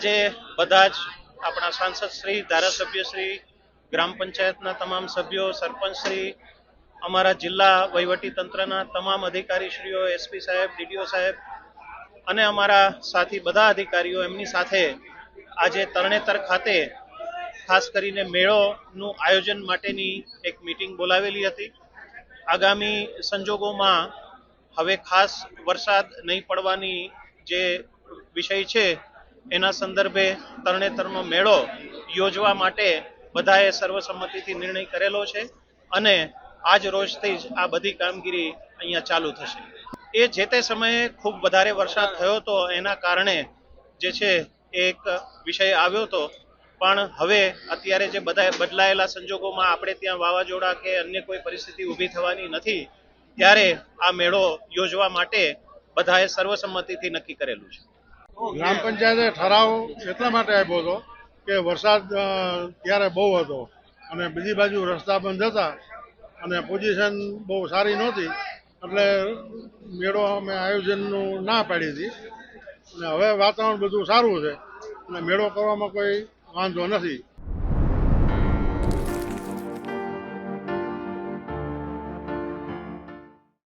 આજે બધા જ આપણા સાંસદ શ્રી, ધારાસભ્ય શ્રી, ગ્રામ પંચાયતના તમામ સભ્યો, સરપંચ શ્રી, અમારા જિલ્લા વહીવટી તંત્રના તમામ અધિકારીશ્રીઓ, એસપી સાહેબ, ડીડીઓ સાહેબ અને અમારા સાથી બધા અધિકારીઓ એમની સાથે આજે તરણેતર ખાતે ખાસ કરીને મેળોનું આયોજન માટેની એક મીટિંગ બોલાવેલી હતી. આગામી સંજોગોમાં હવે ખાસ વરસાદ નહીં પડવાની જે વિષય છે એના સંદર્ભે તરણેતરનો મેળો યોજવા માટે બધાએ સર્વસંમતિથી નિર્ણય કરેલો છે અને આજ રોજથી જ આ બધી કામગીરી અહીંયા ચાલુ થશે. એ જે તે સમયે ખૂબ વધારે વરસાદ થયો હતો એના કારણે જે છે એક વિષય આવ્યો હતો, પણ હવે અત્યારે જે બધા બદલાયેલા સંજોગોમાં આપણે ત્યાં વાવાઝોડા કે અન્ય કોઈ પરિસ્થિતિ ઊભી થવાની નથી, ત્યારે આ મેળો યોજવા માટે બધાએ સર્વસંમતિથી નક્કી કરેલું છે. ગ્રામ પંચાયતે ઠરાવ એટલા માટે આપ્યો હતો કે વરસાદ ત્યારે બહુ હતો અને બીજી બાજુ રસ્તા બંધ હતા અને પોઝિશન બહુ સારી નહોતી, એટલે મેળો અમે આયોજનનું ના પાડી હતી. અને હવે વાતાવરણ બધું સારું છે અને મેળો કરવામાં કોઈ વાંધો નથી.